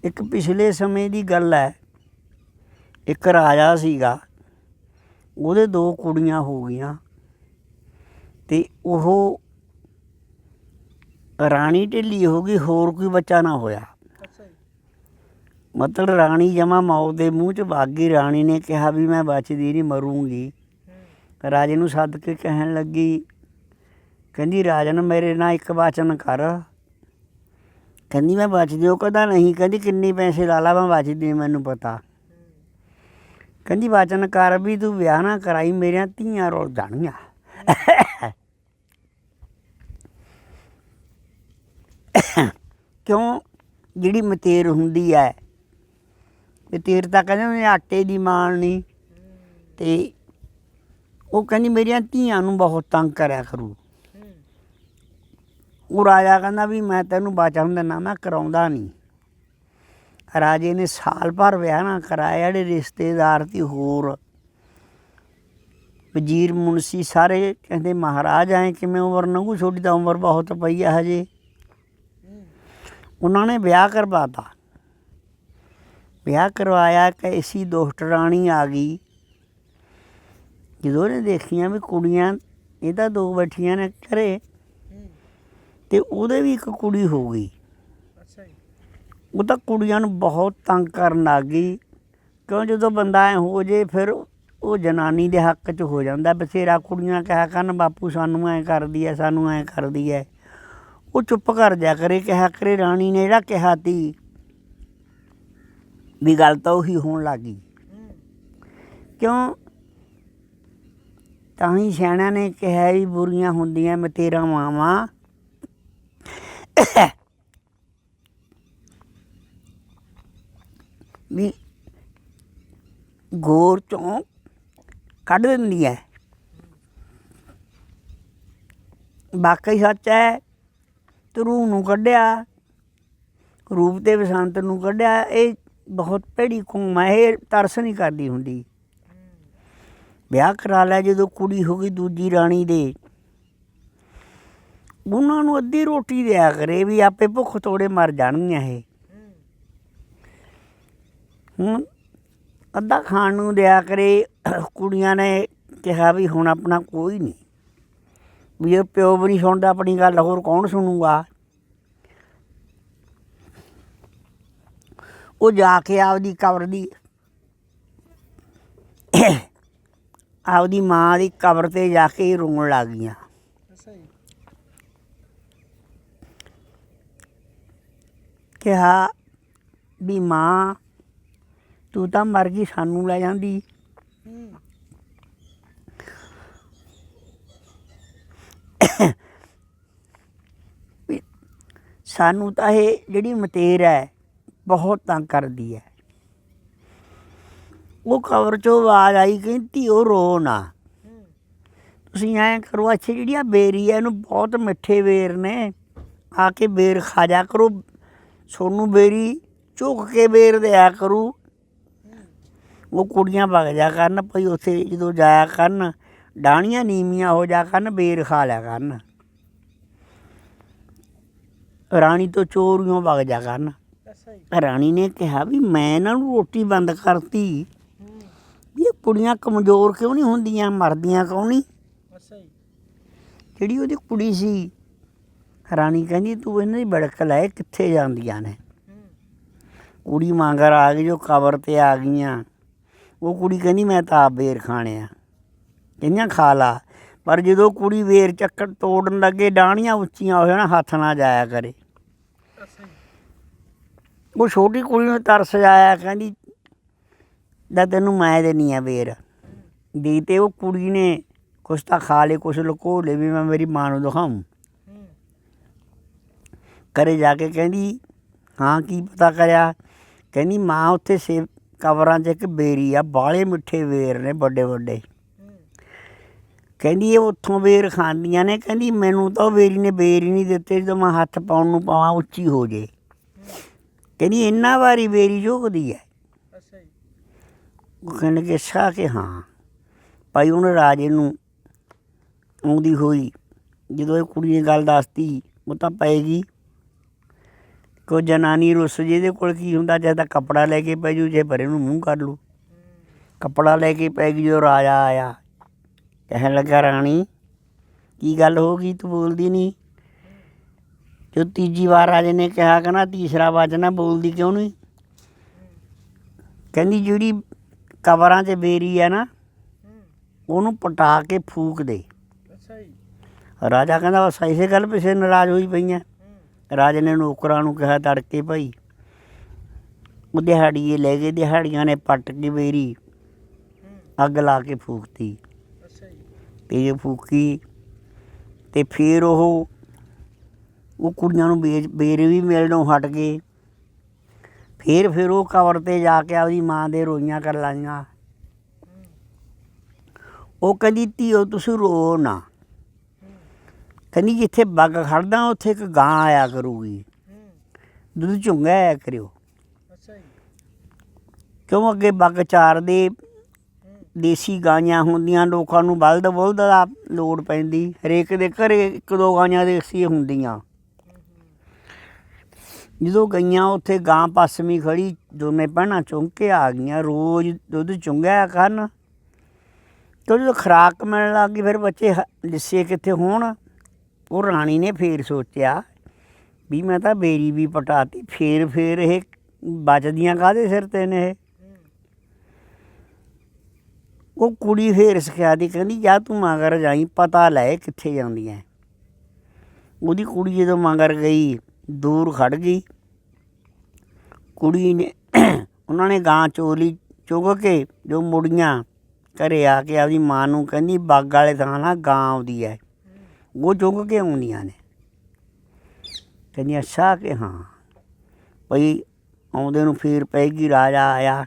ਇੱਕ ਪਿਛਲੇ ਸਮੇਂ ਦੀ ਗੱਲ ਹੈ। ਇੱਕ ਰਾਜਾ ਸੀਗਾ, ਉਹਦੇ 2 ਕੁੜੀਆਂ ਹੋ ਗਈਆਂ ਅਤੇ ਉਹ ਰਾਣੀ ਢਿੱਲੀ ਹੋ ਗਈ, ਹੋਰ ਕੋਈ ਬੱਚਾ ਨਾ ਹੋਇਆ। ਮਤਲਬ ਰਾਣੀ ਜਮਾ ਮੌਤ ਦੇ ਮੂੰਹ 'ਚ ਵਗ ਗਈ। ਰਾਣੀ ਨੇ ਕਿਹਾ ਵੀ ਮੈਂ ਬਚਦੀ ਨਹੀਂ, ਮਰੂੰਗੀ। ਰਾਜੇ ਨੂੰ ਸੱਦ ਕੇ ਕਹਿਣ ਲੱਗੀ, ਕਹਿੰਦੀ ਰਾਜਨ ਮੇਰੇ ਨਾਲ ਇੱਕ ਵਚਨ ਕਰ। ਕਹਿੰਦੀ ਮੈਂ ਬਚਦੀ। ਉਹ ਕਹਿੰਦਾ ਨਹੀਂ। ਕਹਿੰਦੀ ਕਿੰਨੇ ਪੈਸੇ ਲਾ ਲਾ, ਮੈਂ ਬਚਦੀ, ਮੈਨੂੰ ਪਤਾ। ਕਹਿੰਦੀ ਵਚਨ ਕਰ ਵੀ ਤੂੰ ਵਿਆਹ ਨਾ ਕਰਾਈ, ਮੇਰੀਆਂ ਧੀਆਂ ਰੁਲ ਜਾਣਗੀਆਂ। ਕਿਉਂ? ਜਿਹੜੀ ਮਤੇਰ ਹੁੰਦੀ ਹੈ, ਮਤੇਰ ਤਾਂ ਕਹਿੰਦੇ ਆਟੇ ਦੀ ਮਾਣ ਨਹੀਂ, ਅਤੇ ਉਹ ਕਹਿੰਦੀ ਮੇਰੀਆਂ ਧੀਆਂ ਨੂੰ ਬਹੁਤ ਤੰਗ ਕਰਿਆ ਕਰੂ। ਉਹ ਰਾਜਾ ਕਹਿੰਦਾ ਵੀ ਮੈਂ ਤੈਨੂੰ ਵਚਨ ਦਿੰਦਾ, ਮੈਂ ਕਰਾਉਂਦਾ ਨਹੀਂ। ਰਾਜੇ ਨੇ ਸਾਲ ਭਰ ਵਿਆਹ ਨਾ ਕਰਾਇਆ। ਜਿਹੜੇ ਰਿਸ਼ਤੇਦਾਰ ਸੀ ਹੋਰ ਵਜ਼ੀਰ ਮੁਨਸੀ ਸਾਰੇ ਕਹਿੰਦੇ ਮਹਾਰਾਜ ਐਂ ਕਿਵੇਂ ਉਮਰ ਲੰਘੂ, ਤੁਹਾਡੀ ਤਾਂ ਉਮਰ ਬਹੁਤ ਪਈ ਆ ਹਜੇ। ਉਹਨਾਂ ਨੇ ਵਿਆਹ ਕਰਵਾ ਤਾ। ਵਿਆਹ ਕਰਵਾਇਆ, ਇੱਕ ਐਸੀ ਦੁਸ਼ਟ ਰਾਣੀ ਆ ਗਈ। ਜਦੋਂ ਉਹਨੇ ਦੇਖੀਆਂ ਵੀ ਕੁੜੀਆਂ ਇਹ ਤਾਂ 2 ਬੈਠੀਆਂ ਨੇ ਘਰੇ, ਅਤੇ ਉਹਦੇ ਵੀ ਇੱਕ ਕੁੜੀ ਹੋ ਗਈ। ਉਹ ਤਾਂ ਕੁੜੀਆਂ ਨੂੰ ਬਹੁਤ ਤੰਗ ਕਰਨ ਲੱਗ ਗਈ। ਕਿਉਂ? ਜਦੋਂ ਬੰਦਾ ਐਂ ਹੋ ਜੇ ਫਿਰ ਉਹ ਜਨਾਨੀ ਦੇ ਹੱਕ 'ਚ ਹੋ ਜਾਂਦਾ। ਬਥੇਰਾ ਕੁੜੀਆਂ ਕਿਹਾ ਕਰਨ ਬਾਪੂ ਸਾਨੂੰ ਐਂ ਕਰਦੀ ਹੈ, ਸਾਨੂੰ ਐਂ ਕਰਦੀ ਹੈ। ਉਹ ਚੁੱਪ ਕਰ ਜਾ ਕਰੇ, ਕਿਹਾ ਕਰੇ ਰਾਣੀ ਨੇ ਜਿਹੜਾ ਕਿਹਾ ਤੀ ਵੀ ਗੱਲ ਤਾਂ ਉਹੀ ਹੋਣ ਲੱਗ ਗਈ। ਕਿਉਂ? ਤਾਂ ਹੀ ਸਿਆਣਿਆਂ ਨੇ ਕਿਹਾ ਵੀ ਬੁਰੀਆਂ ਹੁੰਦੀਆਂ ਮਤੇਰਾਂ ਮਾਵਾਂ। ਵੀ ਗੋਰ 'ਚੋਂ ਕੱਢ ਦਿੰਦੀ ਹੈ। ਵਾਕਈ ਸੱਚ ਹੈ। ਤੇ ਰੂਹ ਨੂੰ ਕੱਢਿਆ, ਰੂਪ ਤੇ ਬਸੰਤ ਨੂੰ ਕੱਢਿਆ। ਇਹ ਬਹੁਤ ਭੈੜੀ ਕੌਮ ਹੈ, ਇਹ ਤਰਸ ਨਹੀਂ ਕਰਦੀ ਹੁੰਦੀ। ਵਿਆਹ ਕਰਾ ਲਿਆ ਜਦੋਂ ਕੁੜੀ ਹੋ ਗਈ ਦੂਜੀ ਰਾਣੀ ਦੇ, ਉਹਨਾਂ ਨੂੰ ਅੱਧੀ ਰੋਟੀ ਦਿਆ ਕਰੇ ਵੀ ਆਪੇ ਭੁੱਖ ਤੋੜੇ ਮਰ ਜਾਣਗੀਆਂ ਇਹ। ਹੁਣ ਅੱਧਾ ਖਾਣ ਨੂੰ ਦਿਆ ਕਰੇ। ਕੁੜੀਆਂ ਨੇ ਕਿਹਾ ਵੀ ਹੁਣ ਆਪਣਾ ਕੋਈ ਨਹੀਂ, ਵੀ ਇਹ ਪਿਓ ਵੀ ਨਹੀਂ ਸੁਣਦਾ ਆਪਣੀ ਗੱਲ, ਹੋਰ ਕੌਣ ਸੁਣੂਗਾ। ਉਹ ਜਾ ਕੇ ਆਪਦੀ ਕਬਰ ਦੀ, ਆਪਦੀ ਮਾਂ ਦੀ ਕਬਰ 'ਤੇ ਜਾ ਕੇ ਰੋਣ ਲੱਗ ਗਈਆਂ। ਕਿਹਾ ਵੀ ਮਾਂ ਤੂੰ ਤਾਂ ਮਰ ਗਈ, ਸਾਨੂੰ ਲੈ ਜਾਂਦੀ। ਸਾਨੂੰ ਤਾਂ ਇਹ ਜਿਹੜੀ ਮਤੇਰ ਹੈ ਬਹੁਤ ਤੰਗ ਕਰਦੀ ਹੈ। ਉਹ ਕਬਰ 'ਚੋਂ ਆਵਾਜ਼ ਆਈ, ਕਹਿੰਦੀ ਉਹ ਰੋ ਨਾ, ਤੁਸੀਂ ਐਂ ਕਰੋ, ਅੱਛਾ ਜਿਹੜੀਆਂ ਬੇਰੀ ਹੈ ਇਹਨੂੰ ਬਹੁਤ ਮਿੱਠੇ ਬੇਰ ਨੇ, ਆ ਕੇ ਬੇਰ ਖਾ ਜਾ ਕਰੋ, ਤੁਹਾਨੂੰ ਬੇਰੀ ਝੁਕ ਕੇ ਬੇਰ ਦਿਆ ਕਰੂ। ਉਹ ਕੁੜੀਆਂ ਵਗ ਜਾ ਕਰਨ ਭਈ ਉੱਥੇ ਜਦੋਂ ਜਾਇਆ ਕਰਨ, ਡਾਹਣੀਆਂ ਨੀਵੀਆਂ ਹੋ ਜਾ ਕਰਨ, ਬੇਰ ਖਾ ਲਿਆ ਕਰਨ। ਰਾਣੀ ਤੋਂ ਚੋਰੀਓਂ ਵਗ ਜਾ ਕਰਨ। ਰਾਣੀ ਨੇ ਕਿਹਾ ਵੀ ਮੈਂ ਇਹਨਾਂ ਨੂੰ ਰੋਟੀ ਬੰਦ ਕਰਤੀ, ਵੀ ਇਹ ਕੁੜੀਆਂ ਕਮਜ਼ੋਰ ਕਿਉਂ ਨਹੀਂ ਹੁੰਦੀਆਂ, ਮਰਦੀਆਂ ਕਿਉਂ ਨਹੀਂ। ਜਿਹੜੀ ਉਹਦੀ ਕੁੜੀ ਸੀ, ਰਾਣੀ ਕਹਿੰਦੀ ਤੂੰ ਇਹਨਾਂ ਦੀ ਬੜਕ ਲੈ, ਕਿੱਥੇ ਜਾਂਦੀਆਂ ਨੇ। ਕੁੜੀ ਮਗਰ ਆ ਗਈ, ਜੋ ਕਬਰ 'ਤੇ ਆ ਗਈਆਂ। ਉਹ ਕੁੜੀ ਕਹਿੰਦੀ ਮੈਂ ਤਾਂ ਆਪ ਬੇਰ ਖਾਣੇ ਆ। ਕਹਿੰਦੀਆਂ ਖਾ ਲਾ, ਪਰ ਜਦੋਂ ਕੁੜੀ ਬੇਰ ਚੱਕਣ ਤੋੜਨ ਲੱਗੇ, ਡਾਹਣੀਆਂ ਉੱਚੀਆਂ ਹੋ ਜਾਣ, ਹੱਥ ਨਾ ਜਾਇਆ ਕਰੇ। ਉਹ ਛੋਟੀ ਕੁੜੀ ਨੂੰ ਤਰਸ ਆਇਆ, ਕਹਿੰਦੀ ਦਾ ਤੈਨੂੰ ਮੈਂ ਦੇਣੀ ਆ ਬੇਰ ਦੀ। ਤੇ ਉਹ ਕੁੜੀ ਨੇ ਕੁਛ ਤਾਂ ਖਾ ਲਏ, ਕੁਛ ਲੁਕੋ ਲਏ ਵੀ ਮੈਂ ਮੇਰੀ ਮਾਂ ਨੂੰ ਦਿਖਾਊਂ। ਘਰੇ ਜਾ ਕੇ ਕਹਿੰਦੀ ਹਾਂ ਕੀ ਪਤਾ ਕਰਿਆ। ਕਹਿੰਦੀ ਮਾਂ ਉੱਥੇ ਕਬਰਾਂ 'ਚ ਇੱਕ ਬੇਰੀ ਆ, ਬਾਹਲੇ ਮਿੱਠੇ ਬੇਰ ਨੇ ਵੱਡੇ ਵੱਡੇ। ਕਹਿੰਦੀ ਇਹ ਉੱਥੋਂ ਬੇਰ ਖਾਂਦੀਆਂ ਨੇ। ਕਹਿੰਦੀ ਮੈਨੂੰ ਤਾਂ ਉਹ ਬੇਰੀ ਨੇ ਬੇਰ ਹੀ ਨਹੀਂ ਦਿੱਤੇ, ਜਦੋਂ ਮੈਂ ਹੱਥ ਪਾਉਣ ਨੂੰ ਪਾਵਾਂ ਉੱਚੀ ਹੋ ਜੇ। ਕਹਿੰਦੀ ਇੰਨਾ ਵਾਰੀ ਬੇਰੀ ਝੁਕਦੀ ਹੈ। ਉਹ ਕਹਿੰਦੇ ਕਿ ਅੱਛਾ, ਕਿ ਹਾਂ ਭਾਈ। ਉਹਨੇ ਰਾਜੇ ਨੂੰ ਆਉਂਦੀ ਹੋਈ ਜਦੋਂ ਇਹ ਕੁੜੀ ਨੇ ਗੱਲ ਦੱਸਤੀ, ਉਹ ਤਾਂ ਪਏਗੀ। ਕੋਈ ਜਨਾਨੀ ਰੁੱਸ ਜਿਹਦੇ ਕੋਲ ਕੀ ਹੁੰਦਾ, ਚਾਹੇ ਤਾਂ ਕੱਪੜਾ ਲੈ ਕੇ ਪੈ ਜੂ, ਜੇ ਪਰੇ ਨੂੰ ਮੂੰਹ ਕਰ ਲੂ। ਕੱਪੜਾ ਲੈ ਕੇ ਪੈ ਗਈ। ਜਦੋਂ ਰਾਜਾ ਆਇਆ ਕਹਿਣ ਲੱਗਾ, ਰਾਣੀ ਕੀ ਗੱਲ ਹੋ ਗਈ, ਤੂੰ ਬੋਲਦੀ ਨਹੀਂ? ਜੋ ਤੀਜੀ ਵਾਰ ਰਾਜੇ ਨੇ ਕਿਹਾ, ਕਹਿੰਦਾ ਤੀਸਰਾ ਵਚਨ ਆ, ਬੋਲਦੀ ਕਿਉਂ ਨਹੀਂ? ਕਹਿੰਦੀ ਜਿਹੜੀ ਕਬਰਾਂ 'ਚ ਬੇਰੀ ਹੈ ਨਾ, ਉਹਨੂੰ ਪਟਾ ਕੇ ਫੂਕ ਦੇ। ਰਾਜਾ ਕਹਿੰਦਾ ਬਸ ਇਸੇ ਗੱਲ ਪਿੱਛੇ ਨਾਰਾਜ਼ ਹੋਈ ਪਈਆਂ। ਰਾਜੇ ਨੇ ਨੌਕਰਾਂ ਨੂੰ ਕਿਹਾ, ਤੜਕੇ ਭਾਈ ਉਹ ਦਿਹਾੜੀਏ ਲੈ ਗਏ, ਦਿਹਾੜੀਆਂ ਨੇ ਪੱਟ ਕੇ ਬੇਰੀ ਅੱਗ ਲਾ ਕੇ ਫੂਕਤੀ। ਅਤੇ ਜੇ ਫੂਕੀ ਅਤੇ ਫਿਰ ਉਹ ਕੁੜੀਆਂ ਨੂੰ ਬੇਰ ਵੀ ਮਿਲਣੋਂ ਹਟ ਗਏ। ਫਿਰ ਉਹ ਕਬਰ 'ਤੇ ਜਾ ਕੇ ਆਪਦੀ ਮਾਂ ਦੇ ਰੋਈਆਂ ਕਰ ਲਾਈਆਂ। ਉਹ ਕਹਿੰਦੀ, ਧੀਓ ਤੁਸੀਂ ਰੋ ਨਾ। ਕਹਿੰਦੀ ਜਿੱਥੇ ਬੱਗ ਖੜਦਾ ਉੱਥੇ ਇੱਕ ਗਾਂ ਆਇਆ ਕਰੂਗੀ, ਦੁੱਧ ਚੁੰਗਾ ਆਇਆ ਕਰਿਓ। ਕਿਉਂ ਅੱਗੇ ਬੱਗ ਚਾਰਦੇ ਦੇਸੀ ਗਾਈਆਂ ਹੁੰਦੀਆਂ, ਲੋਕਾਂ ਨੂੰ ਬਲਦ ਬੁਲਦ ਦਾ ਲੋੜ ਪੈਂਦੀ, ਹਰੇਕ ਦੇ ਘਰੇ ਇੱਕ ਦੋ ਗਾਈਆਂ ਦੇਸੀ ਹੁੰਦੀਆਂ। ਜਦੋਂ ਗਈਆਂ ਉੱਥੇ ਗਾਂ ਪਸਮੀ ਖੜੀ, ਦੋਨੇ ਭੈਣਾਂ ਚੁੰਗ ਕੇ ਆ ਗਈਆਂ, ਰੋਜ਼ ਦੁੱਧ ਚੁੰਗਿਆ ਕਰਨ। ਕਿਉਂ ਜਦੋਂ ਖੁਰਾਕ ਮਿਲਣ ਲੱਗ ਗਈ, ਫਿਰ ਬੱਚੇ ਲਿੱਸੇ ਕਿੱਥੇ ਹੋਣ। ਉਹ ਰਾਣੀ ਨੇ ਫੇਰ ਸੋਚਿਆ ਵੀ ਮੈਂ ਤਾਂ ਬੇਰੀ ਵੀ ਪਟਾਤੀ, ਫੇਰ ਇਹ ਬਚਦੀਆਂ ਕਾਹਦੇ ਸਿਰ 'ਤੇ ਨੇ ਇਹ। ਉਹ ਕੁੜੀ ਫੇਰ ਸਿਖਿਆ ਦੀ, ਕਹਿੰਦੀ ਜਾ ਤੂੰ ਮਗਰ ਜਾਈ, ਪਤਾ ਲੈ ਕਿੱਥੇ ਜਾਂਦੀਆਂ। ਉਹਦੀ ਕੁੜੀ ਜਦੋਂ ਮਗਰ ਗਈ, ਦੂਰ ਖੜ੍ਹ ਗਈ। ਕੁੜੀ ਨੇ ਉਹਨਾਂ ਨੇ ਗਾਂ ਚੋਲੀ ਚੁੱਗ ਕੇ ਜੋ ਮੁੜੀਆਂ ਘਰੇ ਆ ਕੇ ਆਪਦੀ ਮਾਂ ਨੂੰ ਕਹਿੰਦੀ, ਬਾਗ ਵਾਲੇ ਥਾਂ ਨਾ ਗਾਂ ਆਉਂਦੀ ਹੈ, ਉਹ ਚੁੱਗ ਕੇ ਆਉਂਦੀਆਂ ਨੇ। ਕਹਿੰਦੀ ਅੱਛਾ ਕਿ ਹਾਂ ਭਈ। ਆਉਂਦੇ ਨੂੰ ਫੇਰ ਪੈ ਗਈ। ਰਾਜਾ ਆਇਆ,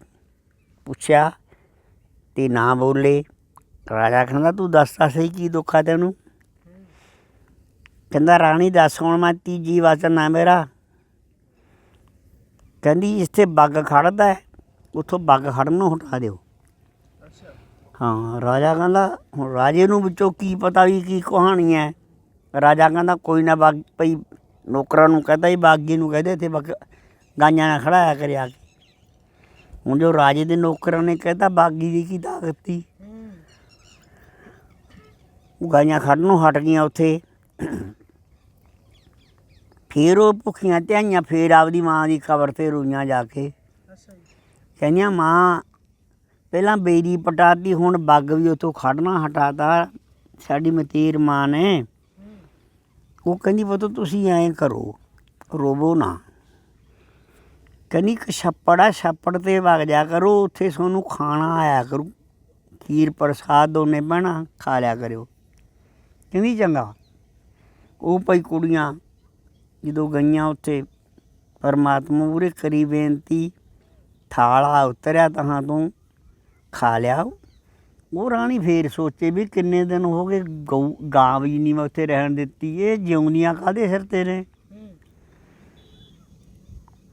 ਪੁੱਛਿਆ ਅਤੇ ਨਾ ਬੋਲੇ। ਰਾਜਾ ਕਹਿੰਦਾ ਤੂੰ ਦੱਸ ਤਾਂ ਸਹੀ ਕੀ ਦੁੱਖ ਆ ਤੈਨੂੰ? ਕਹਿੰਦਾ ਰਾਣੀ ਦੱਸ ਹੁਣ ਮੈਂ ਤੀਜੀ ਵਚਨ ਆ ਮੇਰਾ। ਕਹਿੰਦੀ ਜਿੱਥੇ ਬੱਗ ਖੜ੍ਹਦਾ ਉੱਥੋਂ ਬੱਗ ਖੜ੍ਹਨ ਨੂੰ ਹਟਾ ਦਿਓ। ਹਾਂ, ਰਾਜਾ ਕਹਿੰਦਾ ਹੁਣ ਰਾਜੇ ਨੂੰ ਵਿੱਚੋਂ ਕੀ ਪਤਾ ਵੀ ਕੀ ਕਹਾਣੀ ਹੈ। ਰਾਜਾ ਕਹਿੰਦਾ ਕੋਈ ਨਾ ਬਾਗ ਭਈ ਨੌਕਰਾਂ ਨੂੰ ਕਹਿੰਦਾ ਜੀ ਬਾਗੀ ਨੂੰ ਕਹਿੰਦੇ ਇੱਥੇ ਬੱਗ ਗਾਈਆਂ ਨਾਲ ਖੜਾਇਆ ਕਰਿਆ ਕੇ। ਹੁਣ ਜੋ ਰਾਜੇ ਦੇ ਨੌਕਰਾਂ ਨੇ ਕਹਿਤਾ ਬਾਗੀ ਦੀ ਕੀ ਤਾਕਤ ਤੀ, ਉਹ ਗਾਈਆਂ ਖੜ੍ਹਨੋਂ ਹਟ ਗਈਆਂ ਉੱਥੇ। ਫਿਰ ਉਹ ਭੁੱਖੀਆਂ ਧਿਆਈਆਂ ਫਿਰ ਆਪਦੀ ਮਾਂ ਦੀ ਕਬਰ 'ਤੇ ਰੋਈਆਂ ਜਾ ਕੇ। ਕਹਿੰਦੀਆਂ ਮਾਂ ਪਹਿਲਾਂ ਬੇਰੀ ਪਟਾਤੀ, ਹੁਣ ਬੱਗ ਵੀ ਉੱਥੋਂ ਖੜ੍ਹਨਾ ਹਟਾਤਾ ਸਾਡੀ ਮਤੀਰ ਮਾਂ ਨੇ। ਉਹ ਕਹਿੰਦੀ ਪੁੱਤ ਤੁਸੀਂ ਐਂ ਕਰੋ, ਰੋਵੋ ਨਾ। ਕਹਿੰਦੀ ਇੱਕ ਛੱਪੜ ਆ, ਛੱਪੜ 'ਤੇ ਵਗ ਜਾ ਕਰੋ, ਉੱਥੇ ਤੁਹਾਨੂੰ ਖਾਣਾ ਆਇਆ ਕਰੂ, ਖੀਰ ਪ੍ਰਸਾਦ ਦੋਨੇ ਭੈਣਾਂ ਖਾ ਲਿਆ ਕਰਿਓ। ਕਹਿੰਦੀ ਚੰਗਾ। ਉਹ ਭਾਈ ਕੁੜੀਆਂ ਜਦੋਂ ਗਈਆਂ ਉੱਥੇ, ਪਰਮਾਤਮਾ ਮੂਹਰੇ ਕਰੀ ਬੇਨਤੀ, ਥਾਲਾ ਉਤਰਿਆ ਤਹਾਂ ਤੋਂ ਖਾ ਲਿਆ। ਉਹ ਰਾਣੀ ਫੇਰ ਸੋਚੇ ਵੀ ਕਿੰਨੇ ਦਿਨ ਹੋ ਗਏ ਗਾਂ ਵੀ ਨਹੀਂ ਮੈਂ ਉੱਥੇ ਰਹਿਣ ਦਿੱਤੀ, ਇਹ ਜਿਉਂਦੀਆਂ ਕਾਹਦੇ ਸਿਰ 'ਤੇ ਨੇ।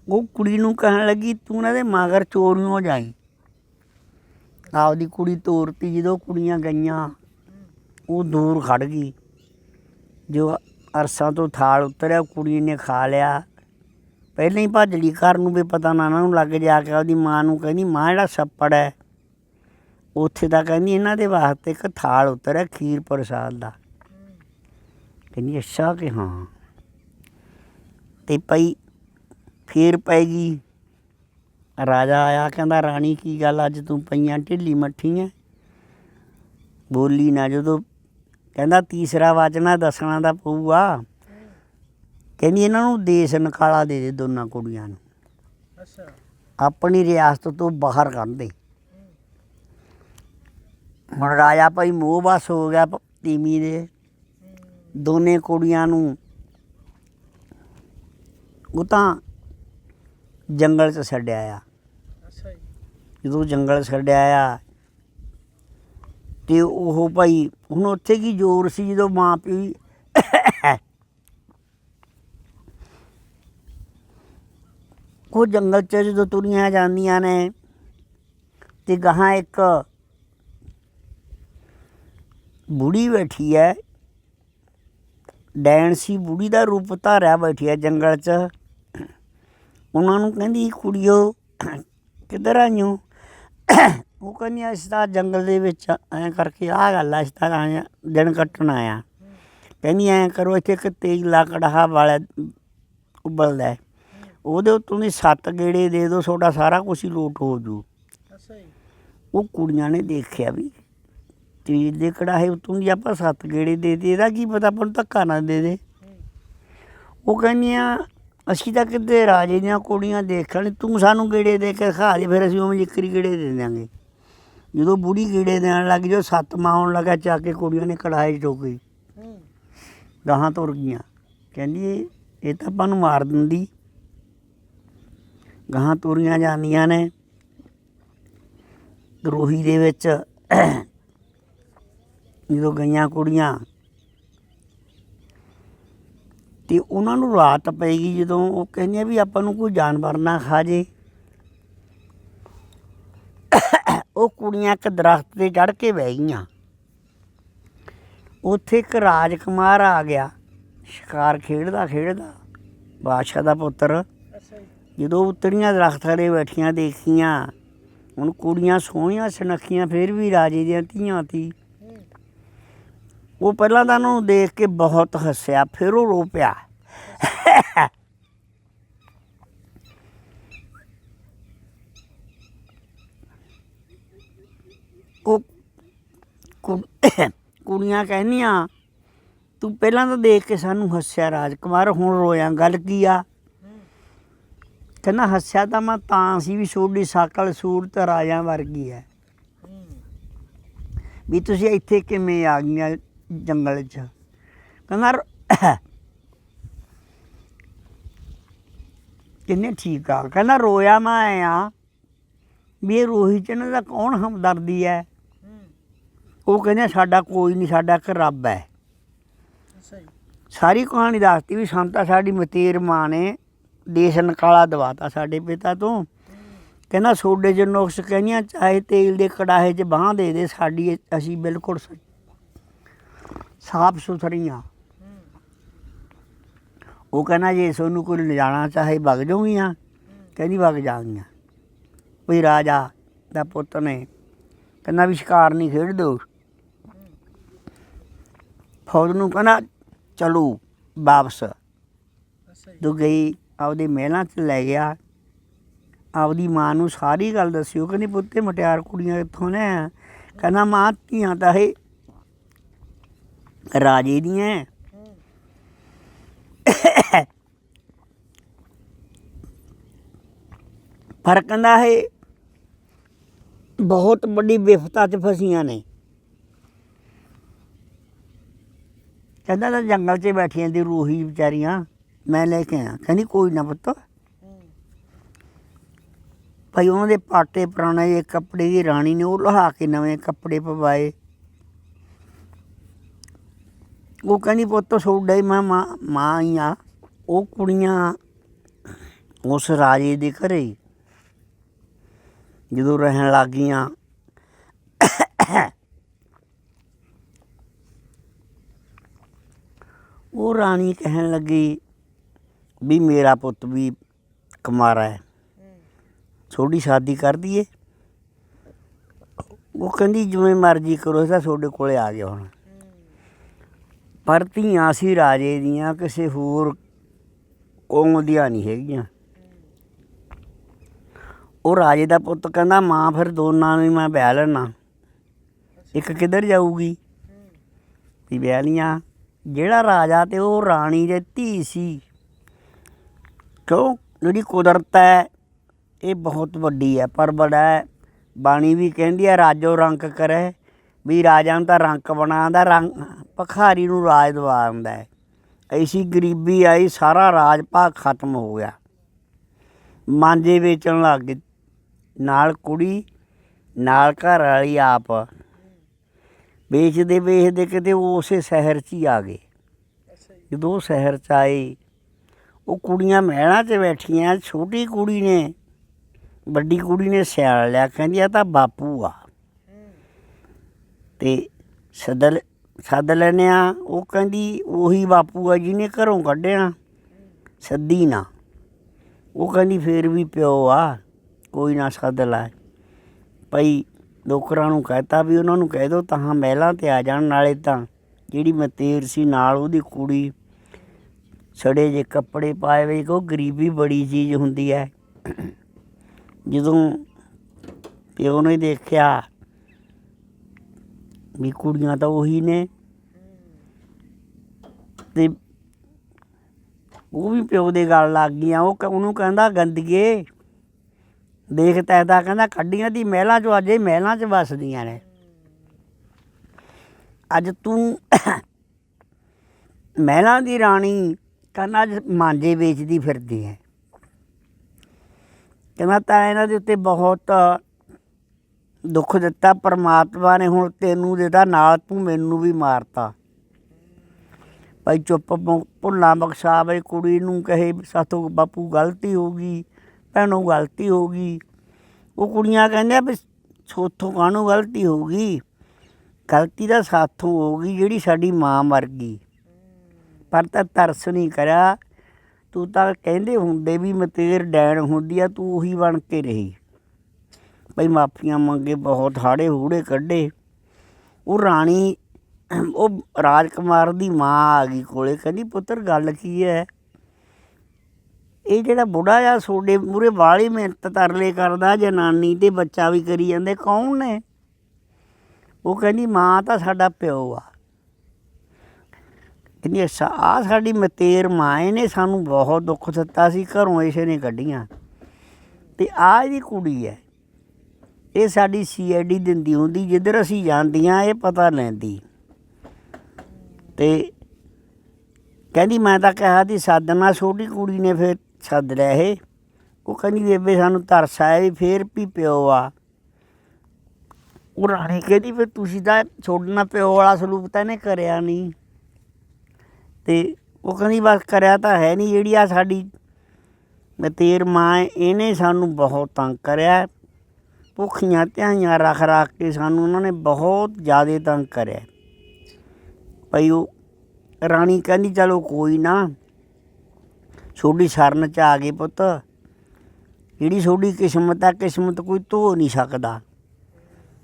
ਉਹ ਕੁੜੀ ਨੂੰ ਕਹਿਣ ਲੱਗੀ ਤੂੰ ਇਹਨਾਂ ਦੇ ਮਗਰ ਚੋਰੀਓਂ ਜਾਈ। ਆਪਦੀ ਕੁੜੀ ਤੋਰਤੀ। ਜਦੋਂ ਕੁੜੀਆਂ ਗਈਆਂ ਉਹ ਦੂਰ ਖੜ੍ਹ ਗਈ। ਜੋ ਅਰਸਾਂ ਤੋਂ ਥਾਲ ਉਤਰਿਆ ਕੁੜੀ ਨੇ ਖਾ ਲਿਆ। ਪਹਿਲਾਂ ਹੀ ਭੱਜ ਲਈ ਘਰ ਨੂੰ ਵੀ ਪਤਾ ਨਾ ਇਹਨਾਂ ਨੂੰ ਲੱਗ। ਜਾ ਕੇ ਆਪਦੀ ਮਾਂ ਨੂੰ ਕਹਿੰਦੀ ਮਾਂ ਜਿਹੜਾ ਛੱਪੜ ਹੈ ਉੱਥੇ ਤਾਂ ਕਹਿੰਦੀ ਇਹਨਾਂ ਦੇ ਵਾਸਤੇ ਇੱਕ ਥਾਲ ਉਤਰਿਆ ਖੀਰ ਪ੍ਰਸਾਦ ਦਾ। ਕਹਿੰਦੀ ਅੱਛਾ ਕਿ ਹਾਂ। ਅਤੇ ਭਾਈ ਫੇਰ ਪੈ ਗਈ। ਰਾਜਾ ਆਇਆ, ਕਹਿੰਦਾ ਰਾਣੀ ਕੀ ਗੱਲ ਅੱਜ ਤੂੰ ਪਈਆਂ ਢਿੱਲੀ ਮੱਠੀ ਹੈ, ਬੋਲੀ ਨਾ। ਜਦੋਂ ਕਹਿੰਦਾ ਤੀਸਰਾ ਵਚਨ ਦੱਸਣਾ ਤਾਂ ਪਊਗਾ। ਕਹਿੰਦੀ ਇਹਨਾਂ ਨੂੰ ਦੇਸ ਨਿਕਾਲਾ ਦੇ ਦੇ ਦੋਨਾਂ ਕੁੜੀਆਂ ਨੂੰ, ਆਪਣੀ ਰਿਆਸਤ ਤੋਂ ਬਾਹਰ ਕੱਢ ਦੇ। ਹੁਣ ਰਾਜਾ ਭਾਈ ਮੋਹ ਬਸ ਹੋ ਗਿਆ ਤੀਵੀਂ ਦੇ। ਦੋਨੇ ਕੁੜੀਆਂ ਨੂੰ ਉਹ ਤਾਂ ਜੰਗਲ 'ਚ ਛੱਡ ਆਇਆ। ਜਦੋਂ ਜੰਗਲ ਛੱਡ ਆਇਆ ਅਤੇ ਉਹ ਭਾਈ ਹੁਣ ਉੱਥੇ ਕੀ ਜ਼ੋਰ ਸੀ ਜਦੋਂ ਮਾਂ ਪਿਓ ਉਹ ਜੰਗਲ 'ਚ ਜਦੋਂ ਤੁਰੀਆਂ ਜਾਂਦੀਆਂ ਨੇ ਅਤੇ ਗਾਹਾਂ ਇੱਕ ਬੁੜੀ ਬੈਠੀ ਹੈ, ਡੈਣ ਸੀ, ਬੁੜੀ ਦਾ ਰੂਪ ਧਾਰਿਆ ਬੈਠੀ ਹੈ ਜੰਗਲ 'ਚ। ਉਹਨਾਂ ਨੂੰ ਕਹਿੰਦੀ ਕੁੜੀਓ ਕਿੱਧਰ ਆਈਓ। ਉਹ ਕਹਿੰਦੀ ਅਸੀਂ ਤਾਂ ਜੰਗਲ ਦੇ ਵਿੱਚ ਐਂ ਕਰਕੇ ਆਹ ਗੱਲ ਆ, ਅਸੀਂ ਤਾਂ ਆਏ ਦਿਨ ਕੱਟਣ ਆਇਆ। ਕਹਿੰਦੀ ਐਂ ਕਰੋ, ਇੱਥੇ ਇੱਕ ਤੇਲਾ ਕੜਾਹਾ ਵਾਲਾ ਉਬਲਦਾ, ਉਹਦੇ ਉੱਤੋਂ ਦੀ 7 ਗੇੜੇ ਦੇ ਦਿਓ, ਤੁਹਾਡਾ ਸਾਰਾ ਕੁਛ ਹੀ ਲੋਟ ਹੋ ਜੂ। ਉਹ ਕੁੜੀਆਂ ਨੇ ਦੇਖਿਆ ਵੀ ਤੇਲ ਦੇ ਕੜਾਹੇ ਉੱਤੋਂ ਦੀ ਆਪਾਂ 7 ਗੇੜੇ ਦੇ ਦੇ, ਇਹਦਾ ਕੀ ਪਤਾ ਆਪਾਂ ਨੂੰ ਧੱਕਾ ਨਾ ਦੇ ਦੇ। ਉਹ ਕਹਿੰਦੀਆਂ ਅਸੀਂ ਤਾਂ ਕਿਤੇ ਰਾਜੇ ਦੀਆਂ ਕੁੜੀਆਂ ਦੇਖਣ, ਤੂੰ ਸਾਨੂੰ ਗੇੜੇ ਦੇ ਕੇ ਦਿਖਾ ਦੇ, ਫਿਰ ਅਸੀਂ ਉਵੇਂ ਜਿਕਰੀ ਗੇੜੇ ਦੇ ਦਿਆਂਗੇ। ਜਦੋਂ ਬੁੜੀ ਗੇੜੇ ਦੇਣ ਲੱਗ ਜੋ 7ਵਾਂ ਆਉਣ ਲੱਗਾ, ਚੱਕ ਕੇ ਕੁੜੀਆਂ ਨੇ ਕੜਾਹੇ 'ਚ ਚੁੱਕ ਗਈ, ਗਾਹਾਂ ਤੁਰ ਗਈਆਂ। ਕਹਿੰਦੀ ਇਹ ਤਾਂ ਆਪਾਂ ਨੂੰ ਮਾਰ ਦਿੰਦੀ। ਗਾਹਾਂ ਤੁਰੀਆਂ ਜਾਂਦੀਆਂ ਨੇ ਰੋਹੀ ਦੇ ਵਿੱਚ। ਜਦੋਂ ਗਈਆਂ ਕੁੜੀਆਂ ਅਤੇ ਉਹਨਾਂ ਨੂੰ ਰਾਤ ਪਏਗੀ, ਜਦੋਂ ਉਹ ਕਹਿੰਦੀਆਂ ਵੀ ਆਪਾਂ ਨੂੰ ਕੋਈ ਜਾਨਵਰ ਨਾ ਖਾ ਜੇ। ਉਹ ਕੁੜੀਆਂ ਇੱਕ ਦਰਖਤ 'ਤੇ ਚੜ੍ਹ ਕੇ ਬਹਿ ਗਈਆਂ। ਉੱਥੇ ਇੱਕ ਰਾਜਕੁਮਾਰ ਆ ਗਿਆ, ਸ਼ਿਕਾਰ ਖੇਡਦਾ ਖੇਡਦਾ, ਬਾਦਸ਼ਾਹ ਦਾ ਪੁੱਤਰ। ਜਦੋਂ ਉਤਰੀਆਂ ਦਰਖਤ ਥੱਲੇ ਬੈਠੀਆਂ ਦੇਖੀਆਂ, ਹੁਣ ਕੁੜੀਆਂ ਸੋਹਣੀਆਂ ਸੁਨੱਖੀਆਂ, ਫਿਰ ਵੀ ਰਾਜੇ ਦੀਆਂ ਧੀਆਂ ਸੀ। ਉਹ ਪਹਿਲਾਂ ਤਾਂ ਉਹਨੂੰ ਦੇਖ ਕੇ ਬਹੁਤ ਹੱਸਿਆ, ਫਿਰ ਉਹ ਰੋ ਪਿਆ। ਉਹ ਕੁੜੀਆਂ ਕਹਿੰਦੀਆਂ ਤੂੰ ਪਹਿਲਾਂ ਤਾਂ ਦੇਖ ਕੇ ਸਾਨੂੰ ਹੱਸਿਆ ਰਾਜਕੁਮਾਰ, ਹੁਣ ਰੋਇਆ, ਗੱਲ ਕੀ ਆ। ਕਹਿੰਦਾ ਹੱਸਿਆ ਤਾਂ ਮੈਂ ਤਾਂ ਸੀ ਵੀ ਤੁਹਾਡੀ ਸ਼ਕਲ ਸੂਰਤ ਰਾਜਿਆਂ ਵਰਗੀ ਹੈ, ਵੀ ਤੁਸੀਂ ਇੱਥੇ ਕਿਵੇਂ ਆ ਗਈਆਂ ਜੰਗਲ 'ਚ। ਕਹਿੰਦਾ ਕਿੰਨੇ ਠੀਕ ਆ। ਕਹਿੰਦਾ ਰੋਇਆ ਮੈਂ ਐਂ ਆ ਵੀ ਇਹ ਰੋਹੀ 'ਚ ਇਹਨਾਂ ਦਾ ਕੌਣ ਹਮਦਰਦੀ ਹੈ। ਉਹ ਕਹਿੰਦੇ ਸਾਡਾ ਕੋਈ ਨਹੀਂ, ਸਾਡਾ ਇੱਕ ਰੱਬ ਹੈ। ਸਾਰੀ ਕਹਾਣੀ ਦੱਸਤੀ ਵੀ ਸੰਤਾ ਸਾਡੀ ਮਤੇਰ ਮਾਂ ਨੇ ਦੇਸ਼ ਨਿਕਾਲਾ ਦਵਾਤਾ ਸਾਡੇ ਪਿਤਾ ਤੋਂ। ਕਹਿੰਦਾ ਸੋਡੇ 'ਚ ਨੁਕਸ ਕਹਿੰਦੀਆਂ ਚਾਹੇ ਤੇਲ ਦੇ ਕੜਾਹੇ 'ਚ ਬਾਂਹ ਦੇ ਦੇ, ਸਾਡੀ ਅਸੀਂ ਬਿਲਕੁਲ ਸਾਫ ਸੁਥਰੀਆਂ। ਉਹ ਕਹਿੰਦਾ ਜੇ ਤੁਹਾਨੂੰ ਕੋਈ ਲਿਜਾਣਾ ਚਾਹੇ ਵਗ ਜਾਊਗੀਆਂ। ਕਹਿੰਦੀ ਵਗ ਜਾਣਗੀਆਂ। ਕੋਈ ਰਾਜਾ ਦਾ ਪੁੱਤ ਨੇ ਕਹਿੰਦਾ ਵੀ ਸ਼ਿਕਾਰ ਨਹੀਂ ਖੇਡ ਦਿਓ। ਫੌਜ ਨੂੰ ਕਹਿੰਦਾ ਚਲੋ ਵਾਪਸ। ਜਦੋਂ ਗਈ ਆਪਦੇ ਮਹਿਲਾਂ 'ਚ ਲੈ ਗਿਆ, ਆਪਦੀ ਮਾਂ ਨੂੰ ਸਾਰੀ ਗੱਲ ਦੱਸੀ। ਉਹ ਕਹਿੰਦੀ ਪੁੱਤੇ ਮੁਟਿਆਰ ਕੁੜੀਆਂ ਕਿੱਥੋਂ ਨੇ। ਕਹਿੰਦਾ ਮਾਂ ਧੀਆਂ ਤਾਂ ਇਹ ਰਾਜੇ ਦੀਆਂ। ਪਰ ਕਹਿੰਦਾ ਇਹ ਬਹੁਤ ਵੱਡੀ ਵਿਫਤਾ 'ਚ ਫਸੀਆਂ ਨੇ। ਕਹਿੰਦਾ ਤਾਂ ਜੰਗਲ 'ਚ ਬੈਠੀਆਂ ਦੀ ਰੂਹੀ ਵਿਚਾਰੀਆਂ, ਮੈਂ ਲੈ ਕੇ ਆਇਆ। ਕਹਿੰਦੀ ਕੋਈ ਨਾ ਪੁੱਤ। ਭਾਈ ਉਹਨਾਂ ਦੇ ਪਾਟੇ ਪੁਰਾਣੇ ਜਿਹੇ ਕੱਪੜੇ ਦੀ ਰਾਣੀ ਨੇ ਉਹ ਲਹਾ ਕੇ ਨਵੇਂ ਕੱਪੜੇ ਪਵਾਏ। ਉਹ ਕਹਿੰਦੀ ਪੁੱਤ ਤੁਹਾਡਾ ਹੀ ਮੈਂ ਮਾਂ ਹੀ ਆ। ਉਹ ਕੁੜੀਆਂ ਉਸ ਰਾਜੇ ਦੇ ਘਰੇ ਜਦੋਂ ਰਹਿਣ ਲੱਗ ਗਈਆਂ, ਉਹ ਰਾਣੀ ਕਹਿਣ ਲੱਗੀ ਵੀ ਮੇਰਾ ਪੁੱਤ ਵੀ ਕੁਮਾਰਾ ਹੈ, ਤੁਹਾਡੀ ਸ਼ਾਦੀ ਕਰ ਦਈਏ। ਉਹ ਕਹਿੰਦੀ ਜਿਵੇਂ ਮਰਜ਼ੀ ਕਰੋ, ਤਾਂ ਤੁਹਾਡੇ ਕੋਲ ਆ ਗਿਆ ਹੁਣ। ਪਰ ਧੀਆਂ ਸੀ ਰਾਜੇ ਦੀਆਂ, ਕਿਸੇ ਹੋਰ ਕੌਮ ਦੀਆਂ ਨਹੀਂ ਹੈਗੀਆਂ। ਉਹ ਰਾਜੇ ਦਾ ਪੁੱਤ ਕਹਿੰਦਾ ਮਾਂ ਫਿਰ ਦੋਨਾਂ ਨੂੰ ਮੈਂ ਵਿਆਹ ਲੈਣਾ। ਇੱਕ ਕਿੱਧਰ ਜਾਊਗੀ ਵੀ ਵਿਆਹ ਲੀਆਂ। ਜਿਹੜਾ ਰਾਜਾ ਅਤੇ ਉਹ ਰਾਣੀ ਦੇ ਧੀ ਸੀ। ਕਿਉਂ ਜਿਹੜੀ ਕੁਦਰਤ ਹੈ ਇਹ ਬਹੁਤ ਵੱਡੀ ਹੈ, ਪਰ ਬੜਾ ਹੈ। ਬਾਣੀ ਵੀ ਕਹਿੰਦੀ ਹੈ ਰਾਜੋ ਰੰਕ ਕਰੇ, ਵੀ ਰਾਜਾ ਨੂੰ ਤਾਂ ਰੰਕ ਬਣਾਉਂਦਾ, ਰੰਗ ਭਿਖਾਰੀ ਨੂੰ ਰਾਜ ਦਵਾ ਦਿੰਦਾ ਹੈ। ਐਸੀ ਗਰੀਬੀ ਆਈ, ਸਾਰਾ ਰਾਜ ਭਾਗ ਖਤਮ ਹੋ ਗਿਆ। ਮਾਂਜੇ ਵੇਚਣ ਲੱਗ ਗਏ, ਨਾਲ ਕੁੜੀ ਨਾਲ ਘਰ ਵਾਲੀ ਆਪ ਵੇਚਦੇ ਵੇਚਦੇ ਕਿਤੇ ਉਸੇ ਸ਼ਹਿਰ 'ਚ ਹੀ ਆ ਗਏ। ਜਦੋਂ ਉਹ ਸ਼ਹਿਰ 'ਚ ਆਏ, ਉਹ ਕੁੜੀਆਂ ਮਹਿਲਾਂ 'ਚ ਬੈਠੀਆਂ। ਛੋਟੀ ਕੁੜੀ ਨੇ ਵੱਡੀ ਕੁੜੀ ਨੇ ਸਿਆਲ ਲਿਆ, ਕਹਿੰਦੀ ਆ ਤਾਂ ਬਾਪੂ ਆ ਅਤੇ ਸੱਦ ਲੈਂਦੇ ਹਾਂ। ਉਹ ਕਹਿੰਦੀ ਉਹੀ ਬਾਪੂ ਆ ਜਿਹਨੇ ਘਰੋਂ ਕੱਢਿਆ, ਸੱਦੀ ਨਾ। ਉਹ ਕਹਿੰਦੀ ਫੇਰ ਵੀ ਪਿਓ ਆ, ਕੋਈ ਨਾ ਸੱਦ ਲੈ। ਭਾਈ ਨੌਕਰਾਂ ਨੂੰ ਕਹਿਤਾ ਵੀ ਉਹਨਾਂ ਨੂੰ ਕਹਿ ਦਿਓ ਤਾਂ ਮਹਿਲਾਂ 'ਤੇ ਆ ਜਾਣ। ਨਾਲੇ ਤਾਂ ਜਿਹੜੀ ਮਤੇਰ ਸੀ ਨਾਲ ਉਹਦੀ ਕੁੜੀ ਸੜੇ ਜਿਹੇ ਕੱਪੜੇ ਪਾਏ ਵੇ, ਉਹ ਗਰੀਬੀ ਬੜੀ ਚੀਜ਼ ਹੁੰਦੀ ਹੈ। ਜਦੋਂ ਪਿਓ ਨੇ ਦੇਖਿਆ ਵੀ ਕੁੜੀਆਂ ਤਾਂ ਉਹੀ ਨੇ, ਅਤੇ ਉਹ ਵੀ ਪਿਓ ਦੇ ਗੱਲ ਲੱਗ ਗਈਆਂ। ਉਹਨੂੰ ਕਹਿੰਦਾ ਗੰਦਈਏ ਦੇਖ ਤੈ ਤਾਂ ਕਹਿੰਦਾ ਕੱਢੀਆਂ ਤੀ ਮਹਿਲਾਂ 'ਚੋਂ, ਅੱਜ ਇਹ ਮਹਿਲਾਂ 'ਚ ਵੱਸਦੀਆਂ ਨੇ। ਅੱਜ ਤੂੰ ਮਹਿਲਾਂ ਦੀ ਰਾਣੀ ਕਹਿੰਦਾ ਅੱਜ ਮਾਂਜੇ ਵੇਚਦੀ ਫਿਰਦੀ ਹੈ। ਕਹਿੰਦਾ ਤਾਂ ਇਹਨਾਂ ਦੇ ਉੱਤੇ ਬਹੁਤ ਦੁੱਖ ਦਿੱਤਾ ਪਰਮਾਤਮਾ ਨੇ, ਹੁਣ ਤੈਨੂੰ ਦਿੱਤਾ ਨਾਲ ਤੂੰ ਮੈਨੂੰ ਵੀ ਮਾਰਤਾ। ਭਾਈ ਚੁੱਪ ਭੁੱਲਾਂ ਬਖਸ਼ਾ ਬਈ ਕੁੜੀ ਨੂੰ ਕਹੇ ਸਾਥੋਂ ਬਾਪੂ ਗਲਤੀ ਹੋ ਗਈ, ਭੈਣੋਂ ਗਲਤੀ ਹੋ ਗਈ। ਉਹ ਕੁੜੀਆਂ ਕਹਿੰਦੀਆਂ ਵੀ ਸੋਥੋਂ ਕਾਹਨੂੰ ਗਲਤੀ ਹੋ ਗਈ, ਗਲਤੀ ਤਾਂ ਸਾਥੋਂ ਹੋ ਗਈ ਜਿਹੜੀ ਸਾਡੀ ਮਾਂ ਮਰ ਗਈ, ਪਰ ਤਾਂ ਤਰਸ ਨਹੀਂ ਕਰਿਆ। ਤੂੰ ਤਾਂ ਕਹਿੰਦੇ ਹੁੰਦੇ ਵੀ ਮਤੇਰ ਡੈਣ ਹੁੰਦੀ ਆ, ਤੂੰ ਉਹੀ ਬਣ ਕੇ ਰਹੀ। ਭਾਈ ਮਾਫੀਆਂ ਮੰਗੇ, ਬਹੁਤ ਹਾੜੇ ਹੂੜੇ ਕੱਢੇ। ਉਹ ਰਾਣੀ ਉਹ ਰਾਜਕੁਮਾਰ ਦੀ ਮਾਂ ਆ ਗਈ ਕੋਲੇ, ਕਹਿੰਦੀ ਪੁੱਤਰ ਗੱਲ ਕੀ ਹੈ, ਇਹ ਜਿਹੜਾ ਬੁੱਢਾ ਜਿਹਾ ਤੁਹਾਡੇ ਮੂਹਰੇ ਵਾਲੀ ਮਿਹਨਤ ਤਰਲੇ ਕਰਦਾ, ਜਨਾਨੀ ਤੇ ਬੱਚਾ ਵੀ ਕਰੀ ਜਾਂਦੇ, ਕੌਣ ਨੇ? ਉਹ ਕਹਿੰਦੀ ਮਾਂ ਤਾਂ ਸਾਡਾ ਪਿਓ ਆ। ਕਹਿੰਦੀ ਅੱਛਾ, ਆਹ ਸਾਡੀ ਮਤੇਰ ਮਾਂ, ਇਹਨੇ ਸਾਨੂੰ ਬਹੁਤ ਦੁੱਖ ਦਿੱਤਾ ਸੀ, ਘਰੋਂ ਇਸੇ ਨੇ ਕੱਢੀਆਂ, ਅਤੇ ਆਹ ਇਹਦੀ ਕੁੜੀ ਹੈ, ਇਹ ਸਾਡੀ CID ਦਿੰਦੀ ਹੁੰਦੀ, ਜਿੱਧਰ ਅਸੀਂ ਜਾਂਦੀਆਂ ਇਹ ਪਤਾ ਲੈਂਦੀ। ਅਤੇ ਕਹਿੰਦੀ ਮੈਂ ਤਾਂ ਕਿਹਾ ਸੀ ਸੱਦਣਾ, ਛੋਟੀ ਕੁੜੀ ਨੇ ਫਿਰ ਸੱਦ ਲਿਆ ਇਹ। ਉਹ ਕਹਿੰਦੀ ਬੇਬੇ ਸਾਨੂੰ ਤਰਸ ਆਇਆ ਵੀ ਫੇਰ ਵੀ ਪਿਓ ਆ। ਉਹ ਰਾਣੀ ਕਹਿੰਦੀ ਫਿਰ ਤੁਸੀਂ ਤਾਂ ਤੁਹਾਡੇ ਨਾਲ ਪਿਓ ਵਾਲਾ ਸਲੂਕ ਤਾਂ ਇਹਨੇ ਕਰਿਆ ਨਹੀਂ। ਅਤੇ ਉਹ ਕਹਿੰਦੀ ਬਸ ਕਰਿਆ ਤਾਂ ਹੈ ਨਹੀਂ, ਜਿਹੜੀ ਆ ਸਾਡੀ ਮਤੇਰ ਮਾਂ ਇਹਨੇ ਸਾਨੂੰ ਬਹੁਤ ਤੰਗ ਕਰਿਆ, ਭੁੱਖੀਆਂ ਧਿਆਈਆਂ ਰੱਖ ਰੱਖ ਕੇ ਸਾਨੂੰ ਉਹਨਾਂ ਨੇ ਬਹੁਤ ਜ਼ਿਆਦਾ ਤੰਗ ਕਰਿਆ। ਭਾਈ ਉਹ ਰਾਣੀ ਕਹਿੰਦੀ ਚਲੋ ਕੋਈ ਨਾ, ਤੁਹਾਡੀ ਸ਼ਰਨ 'ਚ ਆ ਗਏ ਪੁੱਤ, ਜਿਹੜੀ ਤੁਹਾਡੀ ਕਿਸਮਤ ਆ, ਕਿਸਮਤ ਕੋਈ ਧੋ ਨਹੀਂ ਸਕਦਾ।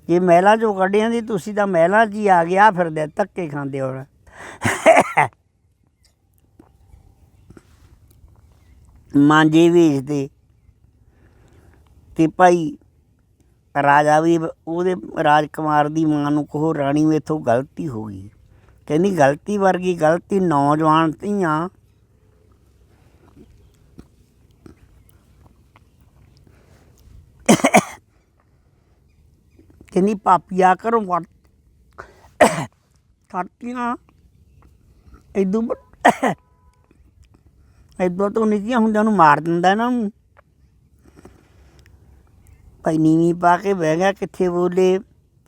ਜੇ ਮਹਿਲਾਂ 'ਚੋਂ ਕੱਢਿਆਂ ਦੀ ਤੁਸੀਂ ਤਾਂ ਮਹਿਲਾਂ 'ਚ ਹੀ ਆ ਗਿਆ, ਫਿਰਦੇ ਧੱਕੇ ਖਾਂਦੇ ਹੁਣ। ਮਾਂਜੇ ਵੇਚਦੇ। ਅਤੇ ਭਾਈ ਰਾਜਾ ਵੀ ਉਹਦੇ ਰਾਜਕੁਮਾਰ ਦੀ ਮਾਂ ਨੂੰ ਕਹੋ ਰਾਣੀ ਮੇਥੋਂ ਗਲਤੀ ਹੋ ਗਈ। ਕਹਿੰਦੀ ਗਲਤੀ ਵਰਗੀ ਗਲਤੀ ਨੌਜਵਾਨ ਧੀਆਂ ਕਹਿੰਦੀ ਪਾਪੀਆ ਘਰੋਂ ਕੱਢਤੀਆਂ, ਇੱਦੋਂ ਤੋਂ ਨਿੱਕੀਆਂ ਹੁੰਦਿਆਂ ਨੂੰ ਮਾਰ ਦਿੰਦਾ ਇਹਨਾਂ ਨੂੰ। ਭਾਈ ਨੀਵੀਂ ਪਾ ਕੇ ਬਹਿ ਗਿਆ, ਕਿੱਥੇ ਬੋਲੇ।